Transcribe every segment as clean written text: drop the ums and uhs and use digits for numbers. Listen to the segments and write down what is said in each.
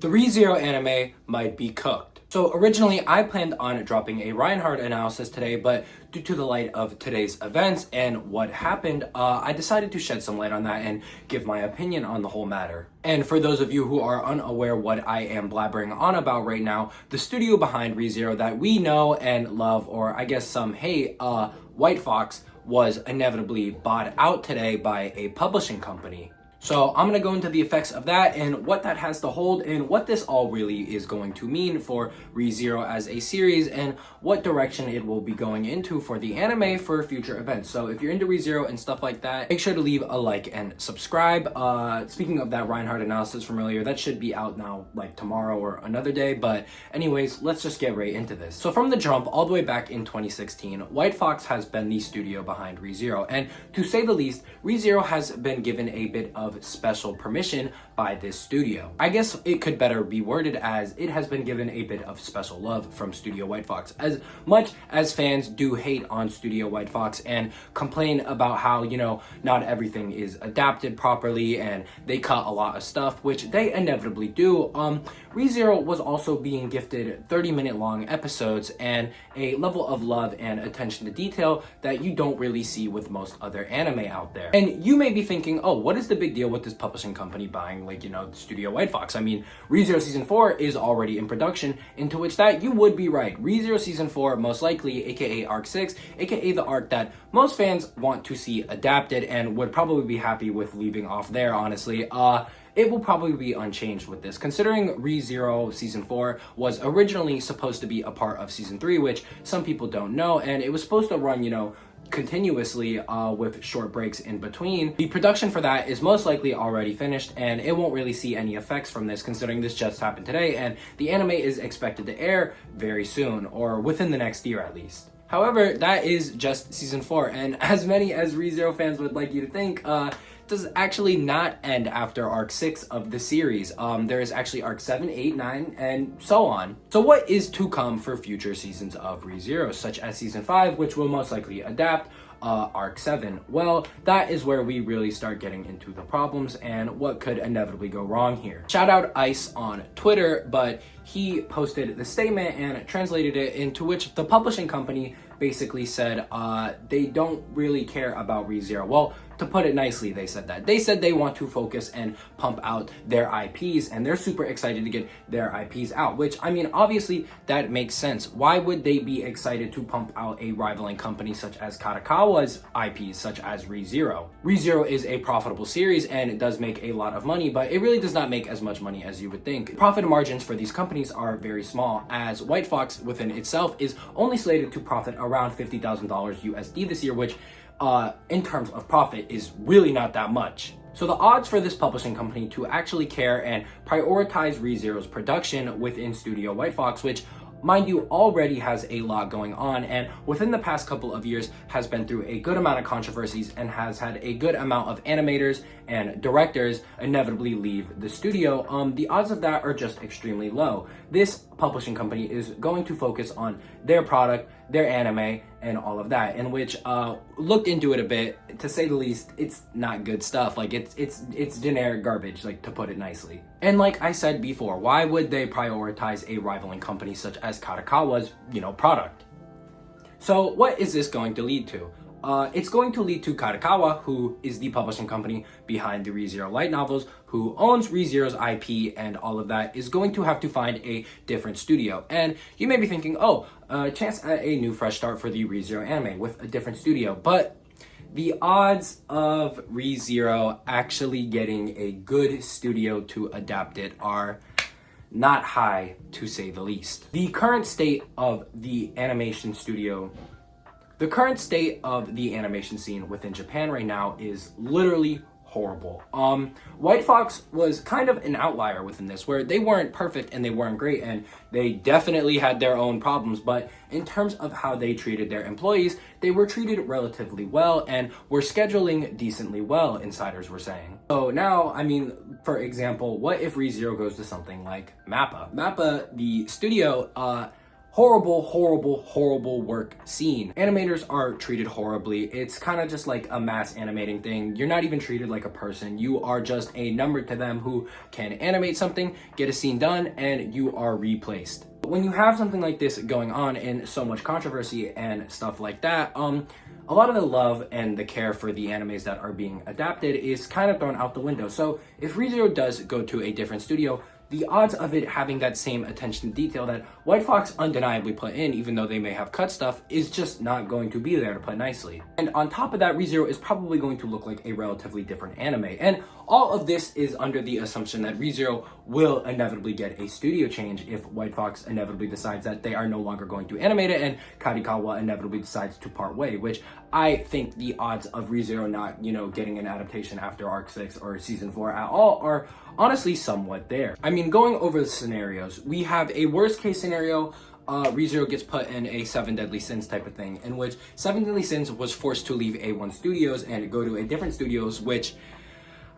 The ReZero anime might be cooked. So originally I planned on dropping a Reinhardt analysis today, but due to the light of today's events and what happened, I decided to shed some light on that and give my opinion on the whole matter. And for those of you who are unaware what I am blabbering on about right now, the studio behind ReZero that we know and love, or I guess some hate, whitwfox, was inevitably bought out today by a publishing company. So I'm going to go into the effects of that and what that has to hold and what this all really is going to mean for ReZero as a series and what direction it will be going into for the anime for future events. So if you're into ReZero and stuff like that, make sure to leave a like and subscribe. Speaking of that Reinhardt analysis from earlier, that should be out now like tomorrow or another day. But anyways, let's just get right into this. So from the jump all the way back in 2016, whitwfox has been the studio behind ReZero. And to say the least, ReZero has been given a bit of special permission by this studio. I guess it could better be worded as it has been given a bit of special love from Studio whitwfox. As much as fans do hate on Studio whitwfox and complain about how, not everything is adapted properly and they cut a lot of stuff, which they inevitably do, ReZero was also being gifted 30-minute long episodes and a level of love and attention to detail that you don't really see with most other anime out there. And you may be thinking, oh, what is the big deal with this publishing company buying, Studio whitwfox? I mean, ReZero Season 4 is already in production, into which that you would be right. ReZero Season 4, most likely, aka Arc 6, aka the arc that most fans want to see adapted and would probably be happy with leaving off there, honestly. It will probably be unchanged with this, considering ReZero Season 4 was originally supposed to be a part of Season 3, which some people don't know, and it was supposed to run, continuously with short breaks in between. The production for that is most likely already finished, and it won't really see any effects from this, considering this just happened today, and the anime is expected to air very soon, or within the next year at least. However, that is just Season 4, and as many as ReZero fans would like you to think, does actually not end after Arc 6 of the series. There is actually Arc 7, 8, 9, and so on. So what is to come for future seasons of ReZero, such as Season 5, which will most likely adapt Arc 7? Well, that is where we really start getting into the problems and what could inevitably go wrong here. Shout out Ice on Twitter, but he posted the statement and translated it into which the publishing company basically said they don't really care about ReZero. Well, to put it nicely, they said that. They said they want to focus and pump out their IPs, and they're super excited to get their IPs out, which, I mean, obviously, that makes sense. Why would they be excited to pump out a rivaling company such as Kadokawa's IPs, such as ReZero? ReZero is a profitable series, and it does make a lot of money, but it really does not make as much money as you would think. Profit margins for these companies are very small, as whitwfox within itself is only slated to profit around $50,000 USD this year, which in terms of profit is really not that much. So the odds for this publishing company to actually care and prioritize ReZero's production within Studio whitwfox, which mind you already has a lot going on and within the past couple of years has been through a good amount of controversies and has had a good amount of animators and directors inevitably leave the studio, the odds of that are just extremely low. This publishing company is going to focus on their product, their anime, and all of that, in which looked into it a bit. To say the least, it's not good stuff. Like it's generic garbage, like, to put it nicely. And like I said before, why would they prioritize a rivaling company such as Kadokawa's, product? So what is this going to lead to? It's going to lead to Kadokawa, who is the publishing company behind the ReZero light novels, who owns ReZero's IP and all of that, is going to have to find a different studio. And you may be thinking, chance at a new fresh start for the ReZero anime with a different studio. But the odds of ReZero actually getting a good studio to adapt it are not high, to say the least. The current state of the animation scene within Japan right now is literally horrible. whitwfox was kind of an outlier within this, where they weren't perfect and they weren't great, and they definitely had their own problems, but in terms of how they treated their employees, they were treated relatively well and were scheduling decently well, insiders were saying. So now, I mean, for example, what if ReZero goes to something like MAPPA? MAPPA, the studio, horrible, horrible, horrible work scene. Animators are treated horribly. It's kind of just like a mass animating thing. You're not even treated like a person. You are just a number to them who can animate something, get a scene done, and you are replaced. When you have something like this going on and so much controversy and stuff like that, a lot of the love and the care for the animes that are being adapted is kind of thrown out the window. So if ReZero does go to a different studio, the odds of it having that same attention to detail that White Fox undeniably put in, even though they may have cut stuff, is just not going to be there, to put nicely. And on top of that, ReZero is probably going to look like a relatively different anime. And all of this is under the assumption that ReZero will inevitably get a studio change if White Fox inevitably decides that they are no longer going to animate it and Kadokawa inevitably decides to part way, which I think the odds of ReZero not, getting an adaptation after Arc 6 or Season 4 at all are honestly somewhat there. I mean, going over the scenarios, we have a worst case scenario. ReZero gets put in a 7 Deadly Sins type of thing, in which 7 Deadly Sins was forced to leave A1 Studios and go to a different studios, which,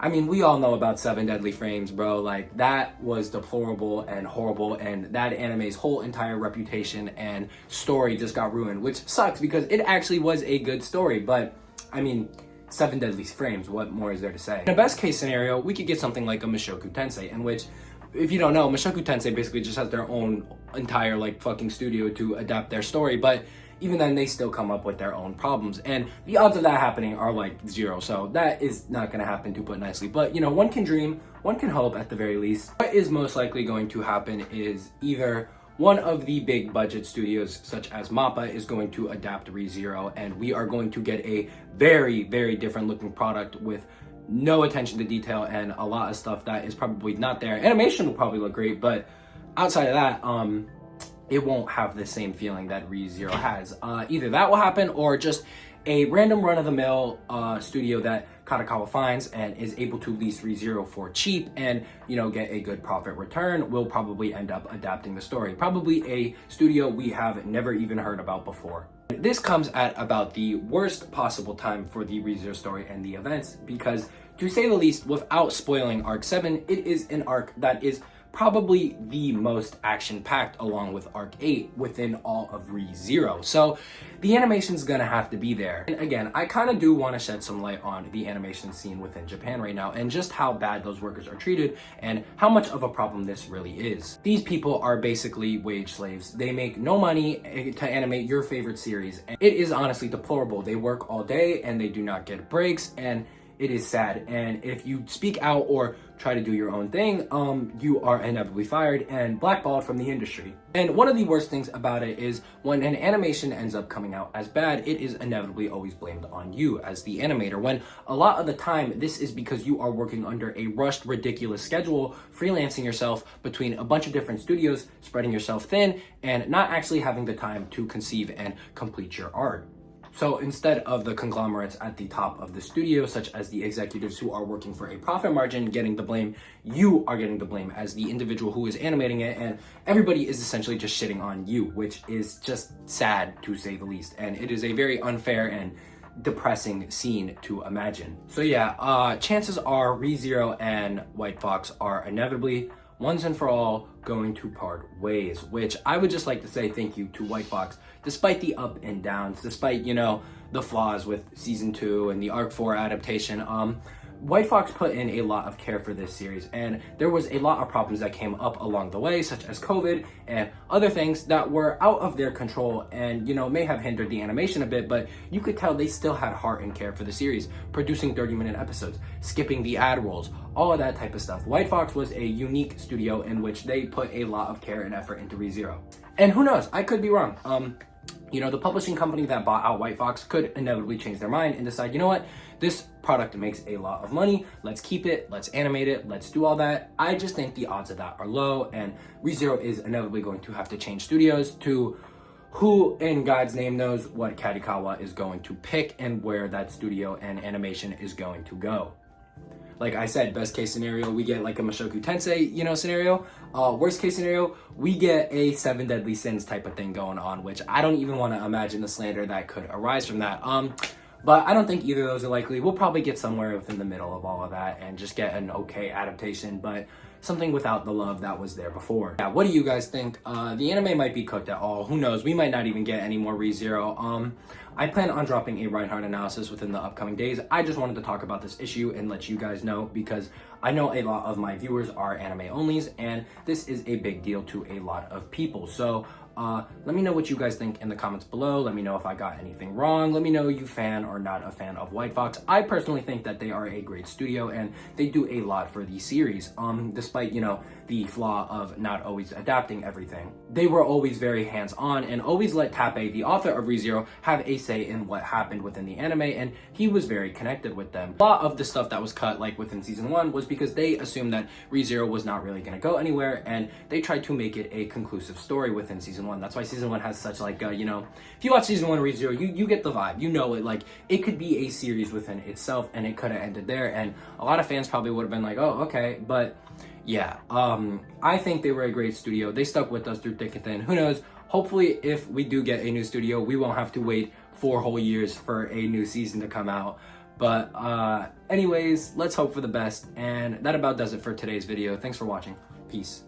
I mean, we all know about 7 Deadly Frames, bro. Like, that was deplorable and horrible, and that anime's whole entire reputation and story just got ruined, which sucks because it actually was a good story, but, I mean, 7 Deadly Frames, what more is there to say? In a best case scenario, we could get something like a Mushoku Tensei, in which, if you don't know, Mushoku Tensei basically just has their own entire, fucking studio to adapt their story, but even then, they still come up with their own problems. And the odds of that happening are zero. So that is not going to happen, to put nicely. But, one can dream, one can hope at the very least. What is most likely going to happen is either one of the big budget studios, such as MAPPA, is going to adapt ReZero, and we are going to get a very, very different looking product with no attention to detail and a lot of stuff that is probably not there. Animation will probably look great, but outside of that, it won't have the same feeling that ReZero has. Either that will happen or just a random run-of-the-mill studio that Kadokawa finds and is able to lease ReZero for cheap and, get a good profit return will probably end up adapting the story. Probably a studio we have never even heard about before. This comes at about the worst possible time for the ReZero story and the events because, to say the least, without spoiling Arc 7, it is an arc that is probably the most action-packed along with Arc 8 within all of ReZero. So the animation's gonna have to be there. And again, I kind of do want to shed some light on the animation scene within Japan right now and just how bad those workers are treated and how much of a problem this really is. These people are basically wage slaves. They make no money to animate your favorite series. And it is honestly deplorable. They work all day and they do not get breaks, and it is sad. And if you speak out or try to do your own thing, you are inevitably fired and blackballed from the industry. And one of the worst things about it is when an animation ends up coming out as bad, it is inevitably always blamed on you as the animator, when a lot of the time this is because you are working under a rushed, ridiculous schedule, freelancing yourself between a bunch of different studios, spreading yourself thin, and not actually having the time to conceive and complete your art. So instead of the conglomerates at the top of the studio, such as the executives who are working for a profit margin getting the blame, you are getting the blame as the individual who is animating it, and everybody is essentially just shitting on you, which is just sad to say the least. And it is a very unfair and depressing scene to imagine. So yeah, chances are ReZero and White Fox are inevitably, once and for all, going to part ways, which I would just like to say thank you to White Fox, despite the up and downs, despite, the flaws with Season 2 and the Arc 4 adaptation. White Fox put in a lot of care for this series, and there was a lot of problems that came up along the way, such as COVID and other things that were out of their control and, may have hindered the animation a bit, but you could tell they still had heart and care for the series, producing 30-minute episodes, skipping the ad rolls, all of that type of stuff. White Fox was a unique studio in which they put a lot of care and effort into ReZero. And who knows, I could be wrong. The publishing company that bought out White Fox could inevitably change their mind and decide, this product makes a lot of money, let's keep it, let's animate it, let's do all that. I just think the odds of that are low, and ReZero is inevitably going to have to change studios to who in God's name knows what Kadokawa is going to pick and where that studio and animation is going to go. Like I said, best case scenario, we get like a Mushoku Tensei, scenario. Worst case scenario, we get a 7 Deadly Sins type of thing going on, which I don't even want to imagine the slander that could arise from that. But I don't think either of those are likely. We'll probably get somewhere within the middle of all of that and just get an okay adaptation. But something without the love that was there before. Yeah, what do you guys think? The anime might be cooked at all. Who knows? We might not even get any more ReZero. I plan on dropping a Reinhardt analysis within the upcoming days. I just wanted to talk about this issue and let you guys know because I know a lot of my viewers are anime onlys and this is a big deal to a lot of people. So let me know what you guys think in the comments below. Let me know if I got anything wrong. Let me know you fan or not a fan of White Fox. I personally think that they are a great studio and they do a lot for the series. Despite, you know, the flaw of not always adapting everything. They were always very hands-on and always let Tappei, the author of ReZero, have a say in what happened within the anime, and he was very connected with them. A lot of the stuff that was cut, like within season 1, was because they assumed that ReZero was not really going to go anywhere, and they tried to make it a conclusive story within season 1. That's why season 1 has such like, you know, if you watch season 1 of ReZero, you get the vibe. You know it, like, it could be a series within itself, and it could have ended there, and a lot of fans probably would have been like, oh, okay, but yeah, I think they were a great studio. They stuck with us through thick and thin. Who knows? Hopefully, if we do get a new studio, we won't have to wait 4 whole years for a new season to come out. But anyways, let's hope for the best. And that about does it for today's video. Thanks for watching. Peace.